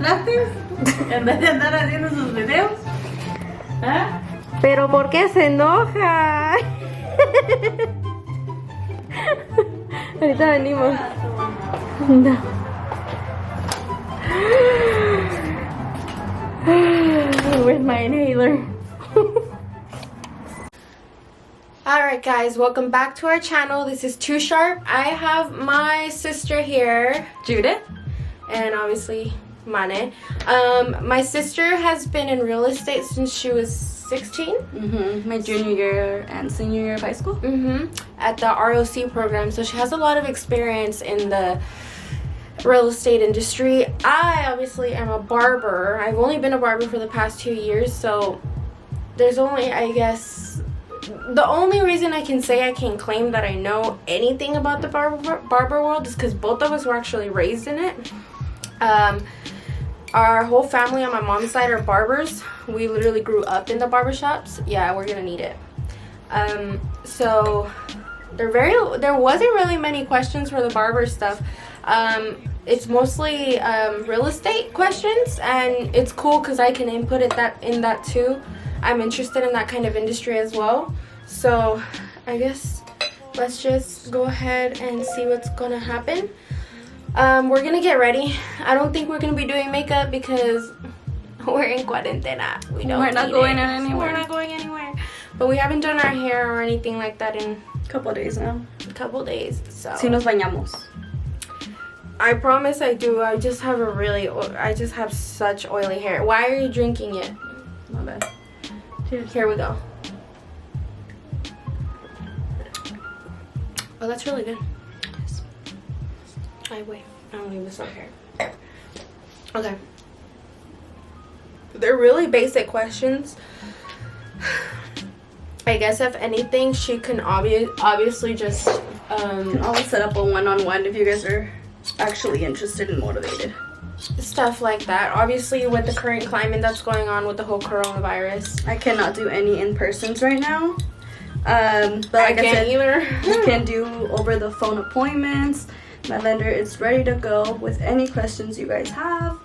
trastes en vez de andar haciendo sus videos. ¿Ah? Pero ¿por qué se enoja? Ahorita venimos. No. Where's my inhaler? Alright guys, welcome back to our channel. This is Too Sharp. I have my sister here, Judith, and obviously Mane. My sister has been in real estate since she was 16. My junior year and senior year of high school. At the ROC program, so she has a lot of experience in the real estate industry. I obviously am a barber. I've only been a barber for the past 2 years, so there's only, I guess, the only reason I can say I can claim that I know anything about the barber world is because both of us were actually raised in it. Our whole family on my mom's side are barbers. We literally grew up in the barbershops. Yeah, we're gonna need it. So there wasn't really many questions for the barber stuff. It's mostly real estate questions, and it's cool because I can input in that too. I'm interested in that kind of industry as well. So I guess let's just go ahead and see what's gonna happen. We're gonna get ready. I don't think we're gonna be doing makeup because we're in cuarentena. We're not going anywhere. But we haven't done our hair or anything like that in A couple of days now. So Si nos bañamos. I promise I do. I just have such oily hair. Why are you drinking it? My bad. Cheers. Here we go. Oh, that's really good. Yes. Wait. I don't leave this on here. Okay. They're really basic questions. I guess if anything, she can obviously just Can always set up a one-on-one if you guys are actually interested and motivated. Stuff like that. Obviously, with the current climate that's going on with the whole coronavirus, I cannot do any in-persons right now. But like I can't said, either. you can do over the phone appointments. My vendor is ready to go with any questions you guys have.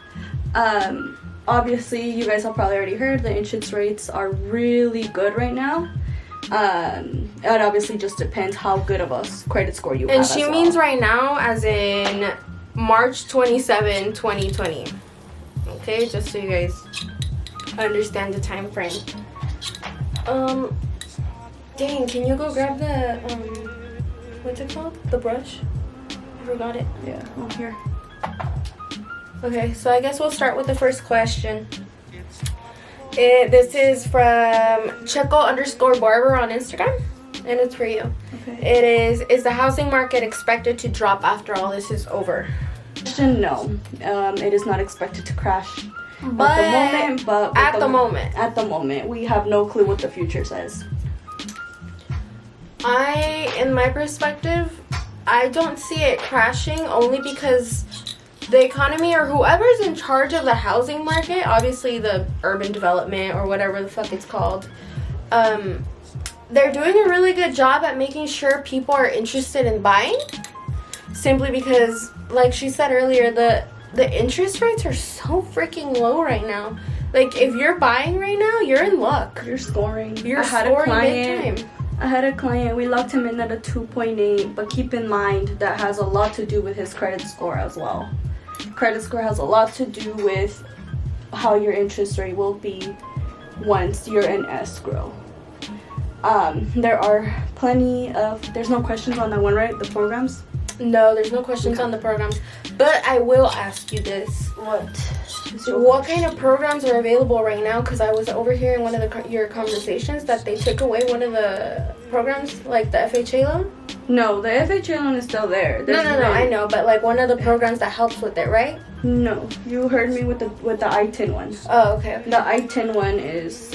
Obviously, you guys have probably already heard the interest rates are really good right now. It obviously just depends how good of a credit score you have. And she means right now as in March 27, 2020. Okay, just so you guys understand the time frame. Dang, can you go grab the what's it called? The brush? I forgot it. Yeah, I'm here. Okay, so I guess we'll start with the first question. This is from Checo_Barber on Instagram, and it's for you. Okay. It is the housing market expected to drop after all this is over? No, it is not expected to crash But at the moment, we have no clue what the future says. In my perspective, I don't see it crashing only because the economy or whoever's in charge of the housing market, obviously the urban development or whatever the fuck it's called, they're doing a really good job at making sure people are interested in buying. Simply because, like she said earlier, the interest rates are so freaking low right now. Like, if you're buying right now, you're in luck. You're scoring. You're scoring big time. I had a client, we locked him in at a 2.8, but keep in mind that has a lot to do with his credit score as well. Credit score has a lot to do with how your interest rate will be once you're in escrow. There are there's no questions on that one, right? The programs? No, there's no questions on the programs. But I will ask you this. What kind of programs are available right now? Because I was overhearing one of your conversations that they took away one of the programs, like the FHA loan. No, the FHA loan is still there. No, I know, but like one of the programs that helps with it, right? No, you heard me with the I-10 one. Oh, okay. The I-10 one is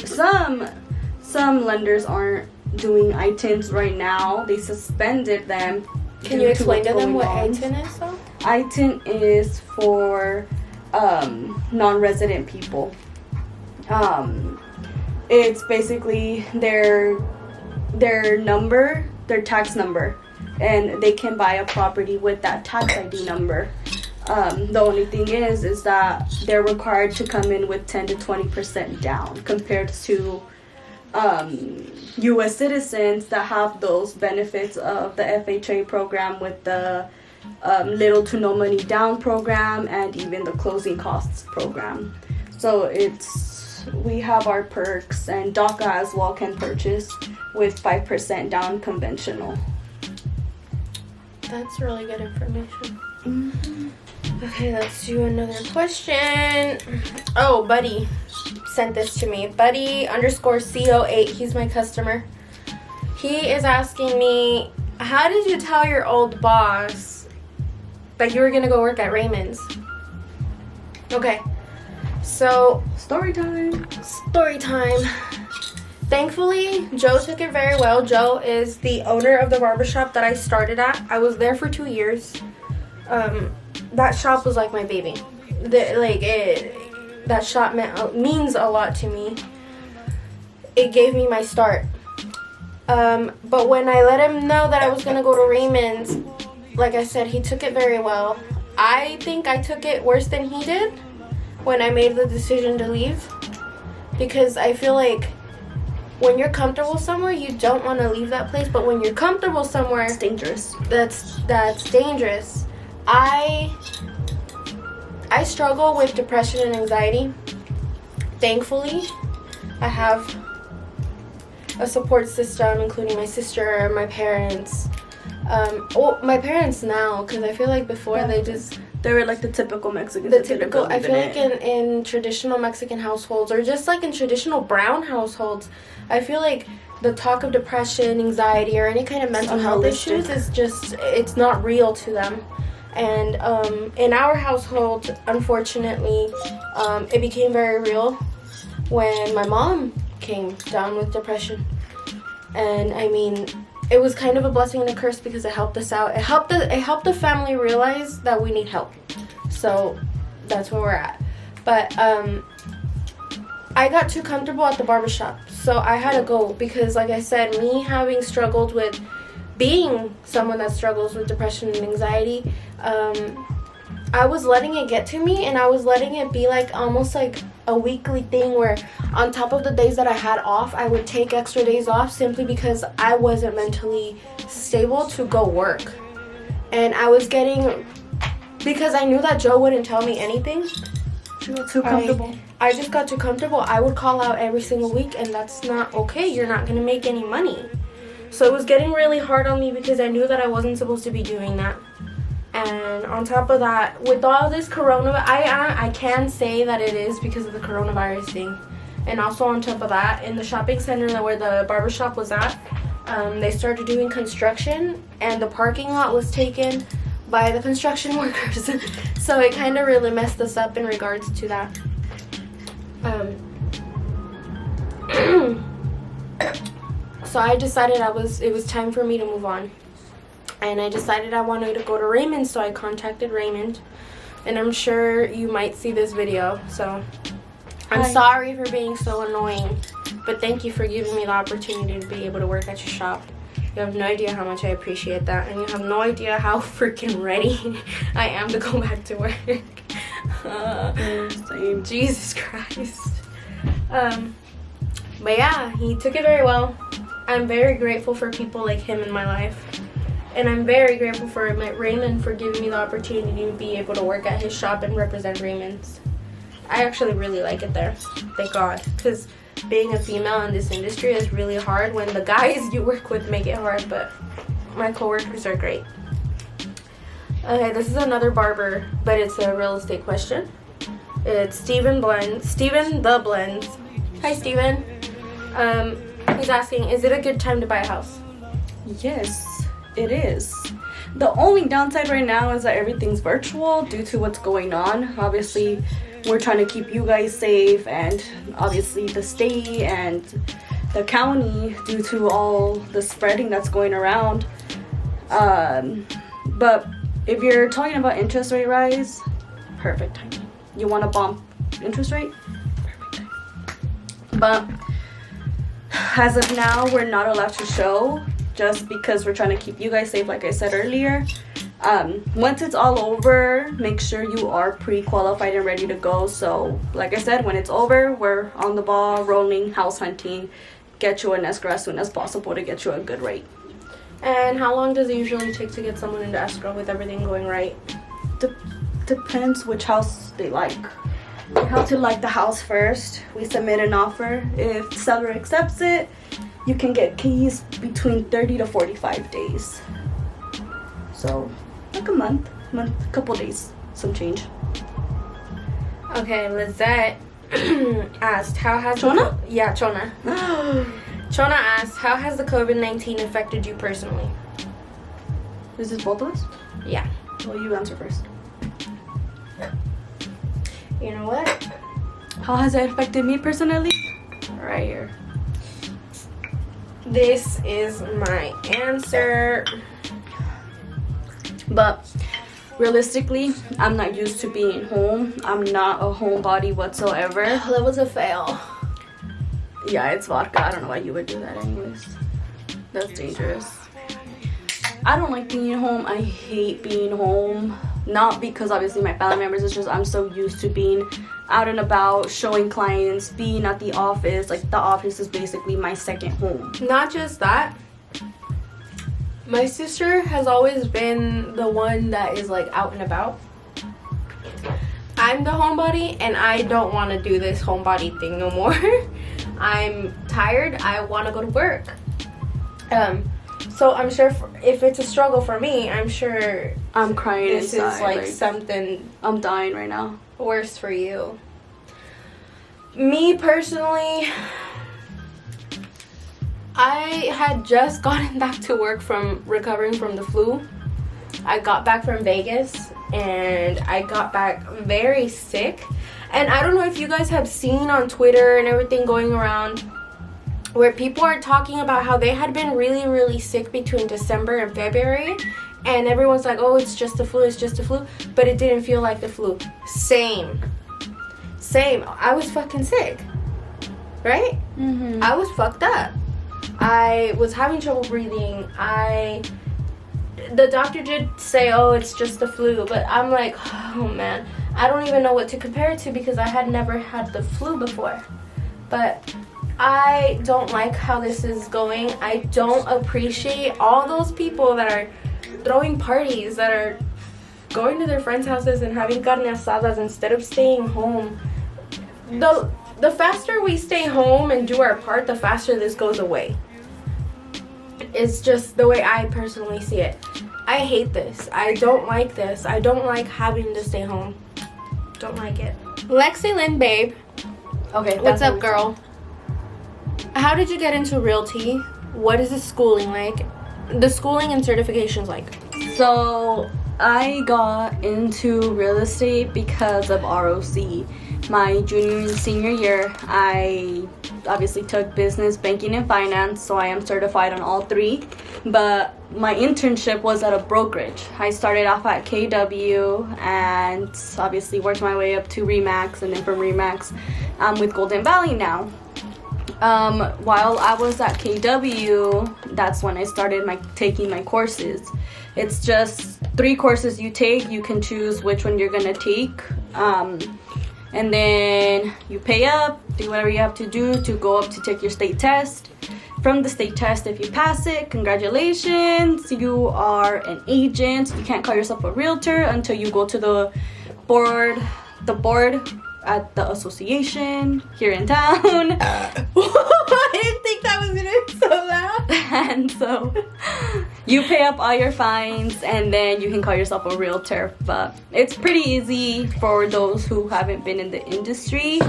some lenders aren't doing I-10s right now. They suspended them. Can you explain to them what I-10 is, though? I-10 is for non-resident people. It's basically their tax number, and they can buy a property with that tax ID number. The only thing is that they're required to come in with 10 to 20% down compared to U.S. citizens that have those benefits of the FHA program with the little to no money down program and even the closing costs program. So we have our perks, and DACA as well can purchase with 5% down conventional. That's really good information. Mm-hmm. Okay, let's do another question. Oh, Buddy sent this to me. Buddy_CO8. He's my customer. He is asking me, how did you tell your old boss that you were going to go work at Raymond's? Okay, so Story time. Thankfully, Joe took it very well. Joe is the owner of the barbershop that I started at. I was there for 2 years. That shop was like my baby. That shop means a lot to me. It gave me my start. But when I let him know that I was gonna go to Raymond's, like I said, he took it very well. I think I took it worse than he did when I made the decision to leave, because I feel like when you're comfortable somewhere, you don't want to leave that place. But when you're comfortable somewhere, It's dangerous. that's dangerous. I struggle with depression and anxiety. Thankfully, I have a support system, including my sister, my parents. My parents now, because I feel like before they were like the typical Mexicans. I feel like in traditional Mexican households, or just like in traditional brown households, I feel like the talk of depression, anxiety, or any kind of mental health issues is just, it's not real to them. And in our household, unfortunately, it became very real when my mom came down with depression. And I mean, it was kind of a blessing and a curse, because it helped us out. It helped the family realize that we need help. So that's where we're at. But I got too comfortable at the barbershop, so I had to go, because like I said, me having struggled with being someone that struggles with depression and anxiety, I was letting it get to me, and I was letting it be like almost like a weekly thing where on top of the days that I had off, I would take extra days off simply because I wasn't mentally stable to go work. And I was getting, because I knew that Joe wouldn't tell me anything. You got too comfortable. I just got too comfortable. I would call out every single week, and that's not okay. You're not going to make any money. So it was getting really hard on me, because I knew that I wasn't supposed to be doing that. And on top of that, with all this coronavirus, I can say that it is because of the coronavirus thing. And also on top of that, in the shopping center where the barbershop was at, they started doing construction, and the parking lot was taken by the construction workers. So it kind of really messed us up in regards to that. So I decided it was time for me to move on. And I decided I wanted to go to Raymond, so I contacted Raymond. And I'm sure you might see this video, so I'm sorry for being so annoying. But thank you for giving me the opportunity to be able to work at your shop. You have no idea how much I appreciate that. And you have no idea how freaking ready I am to go back to work. Same. Jesus Christ. But yeah, he took it very well. I'm very grateful for people like him in my life. And I'm very grateful for Raymond for giving me the opportunity to be able to work at his shop and represent Raymond's. I actually really like it there, thank God. Because being a female in this industry is really hard when the guys you work with make it hard, but my coworkers are great. Okay, this is another barber, but it's a real estate question. It's Steven the Blends. Hi, Steven. He's asking, is it a good time to buy a house? Yes, it is. The only downside right now is that everything's virtual due to what's going on. Obviously, we're trying to keep you guys safe, and obviously the state and the county due to all the spreading that's going around. But if you're talking about interest rate rise, perfect timing. You want a bump interest rate? Perfect timing. But as of now, we're not allowed to show, just because we're trying to keep you guys safe, like I said earlier. Once it's all over, make sure you are pre-qualified and ready to go. So like I said, when it's over, we're on the ball, rolling, house hunting, get you an escrow as soon as possible to get you a good rate. And how long does it usually take to get someone into escrow with everything going right? Depends which house they like. We have to like the house first. We submit an offer. If the seller accepts it, you can get keys between 30 to 45 days. So like a month, couple days, some change. Okay, Lizette asked, how has Chona? Chona. Chona asked, how has the COVID-19 affected you personally? Is this both of us? Yeah. Well, you answer first. You know what? How has it affected me personally? Right here. This is my answer. But realistically, I'm not used to being home. I'm not a homebody whatsoever. That was a fail. Yeah, it's vodka. I don't know why you would do that anyways. That's dangerous. I don't like being home. I hate being home. Not because obviously my family members, it's just I'm so used to being out and about, showing clients, being at the office. Like, the office is basically my second home. Not just that. My sister has always been the one that is like out and about. I'm the homebody, and I don't want to do this homebody thing no more. I'm tired. I want to go to work. So I'm sure if it's a struggle for me, I'm sure I'm crying this inside. is like something I'm dying right now. worse for you. Me personally, I had just gotten back to work from recovering from the flu. I got back from Vegas and I got back very sick. And I don't know if you guys have seen on Twitter and everything going around where people are talking about how they had been really, really sick between December and February. And everyone's like, oh, it's just the flu, it's just the flu. But it didn't feel like the flu. Same. I was fucking sick. Right? Mm-hmm. I was fucked up. I was having trouble breathing. The doctor did say, oh, it's just the flu. But I'm like, oh, man. I don't even know what to compare it to because I had never had the flu before. But I don't like how this is going. I don't appreciate all those people that are throwing parties, that are going to their friends' houses and having carne asadas instead of staying home. The faster we stay home and do our part, the faster this goes away. It's just the way I personally see it. I hate this. I don't like this. I don't like having to stay home. Don't like it. Lexi Lynn, babe. Okay. What's up, girl? How did you get into realty? What is the schooling like? The schooling and certifications like? So I got into real estate because of ROC. My junior and senior year, I obviously took business, banking, and finance, so I am certified on all three. But my internship was at a brokerage. I started off at KW and obviously worked my way up to RE/MAX, and then from RE/MAX, I'm with Golden Valley now. While I was at KW, that's when I started taking my courses. It's just 3 courses you take. You can choose which one you're gonna take. And then you pay up, do whatever you have to do to go up to take your state test. From the state test, if you pass it, congratulations, you are an agent. You can't call yourself a realtor until you go to the board at the association here in town. I didn't think that was gonna be so loud. And so you pay up all your fines and then you can call yourself a realtor. But it's pretty easy for those who haven't been in the industry.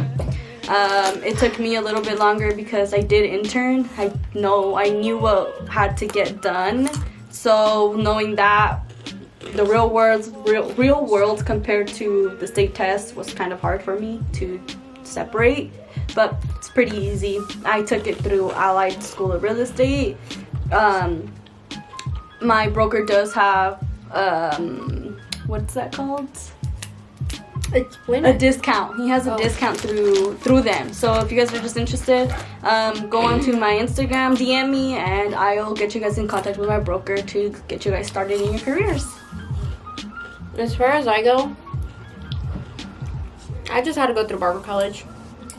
It took me a little bit longer because I did intern. I knew what had to get done. So knowing that the real world compared to the state test was kind of hard for me to separate, but it's pretty easy. I took it through Allied School of Real Estate. My broker does have what's that called? A discount. He has a discount through them. So if you guys are just interested, go onto my Instagram, DM me, and I'll get you guys in contact with my broker to get you guys started in your careers. as far as I go, I just had to go through barber college,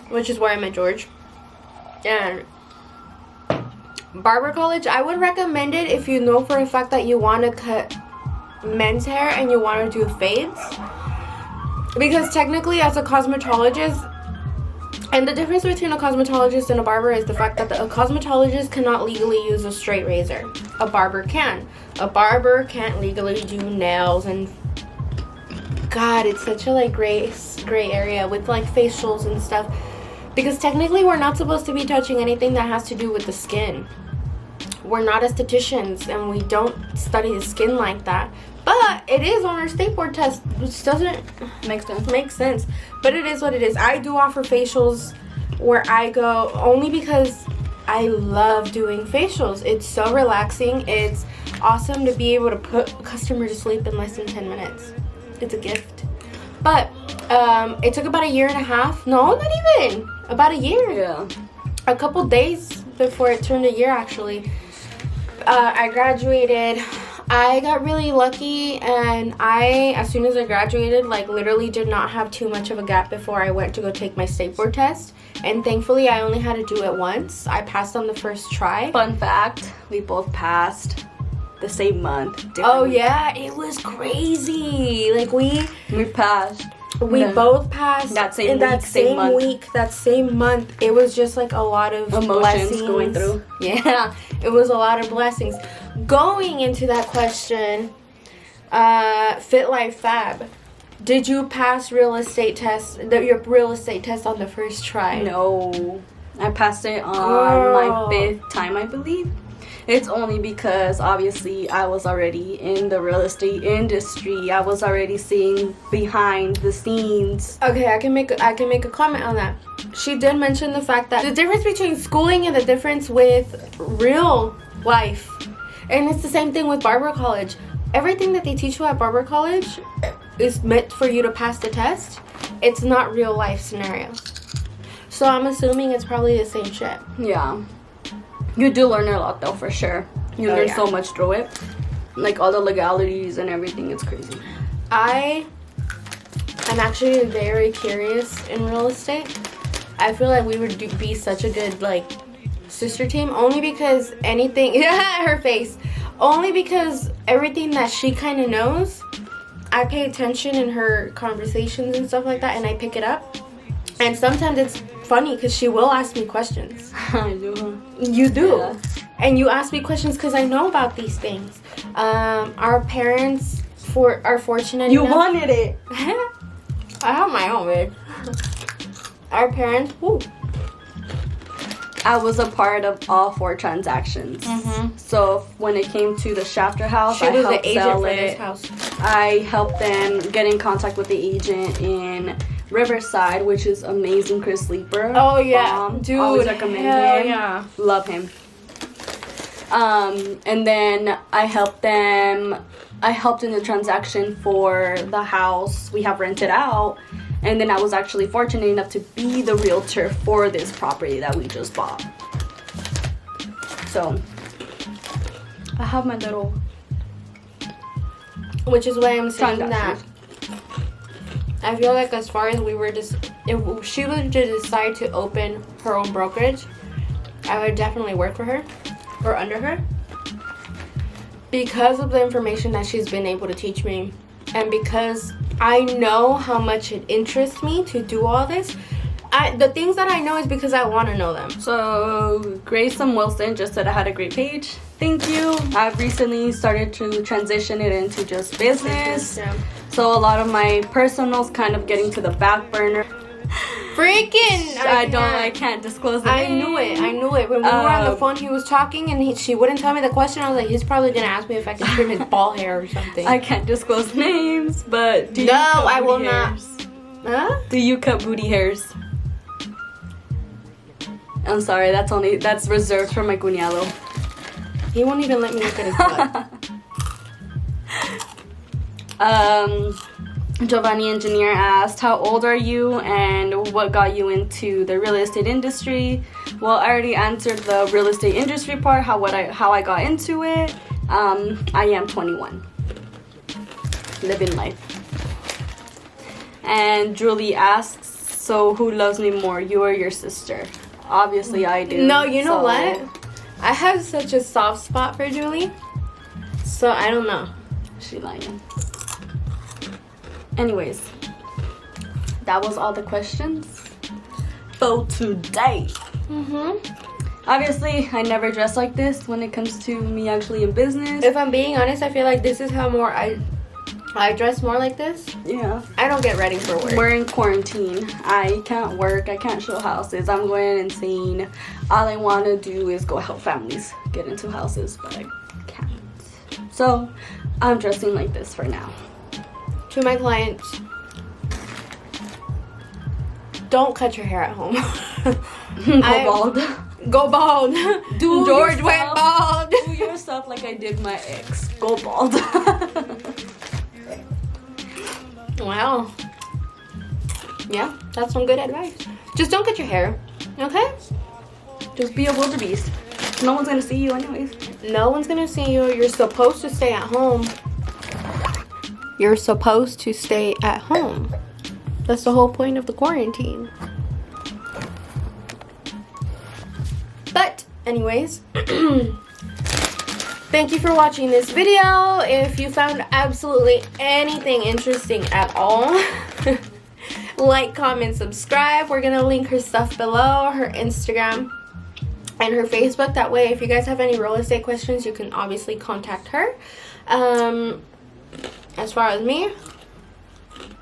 which is where I met George. And barber college, I would recommend it if you know for a fact that you want to cut men's hair and you want to do fades. Because technically, as a cosmetologist, and the difference between a cosmetologist and a barber is the fact that a cosmetologist cannot legally use a straight razor. A barber can. A barber can't legally do nails, and God, it's such a like gray area with like facials and stuff. Because technically, we're not supposed to be touching anything that has to do with the skin. We're not estheticians, and we don't study the skin like that. But it is on our state board test, which doesn't make sense. But it is what it is. I do offer facials where I go only because I love doing facials. It's so relaxing. It's awesome to be able to put a customer to sleep in less than 10 minutes. It's a gift. But it took about a year and a half. No, not even. About a year. Yeah. A couple days before it turned a year, actually. I graduated. I got really lucky, and as soon as I graduated, like literally did not have too much of a gap before I went to go take my state board test. And thankfully, I only had to do it once. I passed on the first try. Fun fact, we both passed the same month. Oh yeah, it was crazy. Like we passed. We both passed that same in week, that same same month. week, that same month. It was just like a lot of emotions blessings going through. Yeah, it was a lot of blessings. Going into that question, Fit Life Fab, did you pass your real estate test on the first try? No, I passed it on my 5th time, I believe. It's only because obviously I was already in the real estate industry. I was already seeing behind the scenes. Okay, I can make a comment on that. She did mention the fact that the difference between schooling and the difference with real life. And it's the same thing with barber college. Everything that they teach you at barber college is meant for you to pass the test. It's not real life scenarios. So I'm assuming it's probably the same shit. Yeah. You do learn a lot though, for sure. You learn so much through it. Like all the legalities and everything, it's crazy. I am actually very curious in real estate. I feel like we would be such a good like sister team, only because her face. Only because everything that she kind of knows, I pay attention in her conversations and stuff like that, and I pick it up. And sometimes it's funny because she will ask me questions. I do. You do. Yeah. And you ask me questions because I know about these things. Our parents are fortunate You enough. wanted it. I have my own bed. Our parents, I was a part of all 4 transactions. Mm-hmm. So when it came to the Shafter house, she I was helped the agent sell for it. this house. I helped them get in contact with the agent in Riverside, which is amazing. Chris Sleeper. Oh yeah, dude. Always recommend him. Yeah. Love him. And then I helped in the transaction for the house we have rented out. And then I was actually fortunate enough to be the realtor for this property that we just bought. So I have my little, which is why I'm saying that. transactions. I feel like as far as if she were to decide to open her own brokerage, I would definitely work for her or under her because of the information that she's been able to teach me, and because I know how much it interests me to do all this. The things that I know is because I want to know them. So Grayson Wilson just said I had a great page. Thank you. I've recently started to transition it into just business. Yeah. So a lot of my personals kind of getting to the back burner. Freaking! I can't disclose the I name. knew it. When we were on the phone, he was talking and she wouldn't tell me the question. I was like, he's probably gonna ask me if I can trim his ball hair or something. I can't disclose names, but do you No, cut I will booty not. hairs? Huh? Do you cut booty hairs? I'm sorry, that's reserved for my cuñado. He won't even let me look at his butt. Giovanni Engineer asked, how old are you and what got you into the real estate industry? Well, I already answered the real estate industry part, how I got into it. I am 21. living life. And Julie asks, so who loves me more, you or your sister? Obviously I do. No, you know so- what? I have such a soft spot for Julie. So I don't know. She lying. Anyways, that was all the questions for today. Obviously, I never dress like this when it comes to me actually in business. If I'm being honest, I feel like this is how more I dress more like this. Yeah. I don't get ready for work. We're in quarantine. I can't work. I can't show houses. I'm going insane. All I want to do is go help families get into houses, but I can't. So, I'm dressing like this for now. To my clients, don't cut your hair at home. Go bald. Go bald. Do George yourself- went bald. Do yourself like I did my ex. Go bald. Wow. Yeah, that's some good advice. Just don't cut your hair, okay? Just be a wildebeest. No one's gonna see you anyways. No one's gonna see you. You're supposed to stay at home. You're supposed to stay at home. That's the whole point of the quarantine. But anyways, thank you for watching this video. If you found absolutely anything interesting at all, like, comment, subscribe. We're gonna link her stuff below, her Instagram and her Facebook. That way, if you guys have any real estate questions, you can obviously contact her. As far as me,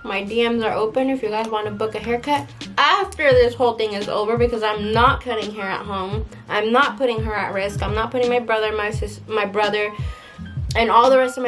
my DMs are open if you guys want to book a haircut after this whole thing is over, because I'm not cutting hair at home. I'm not putting her at risk. I'm not putting my brother, my brother, and all the rest of my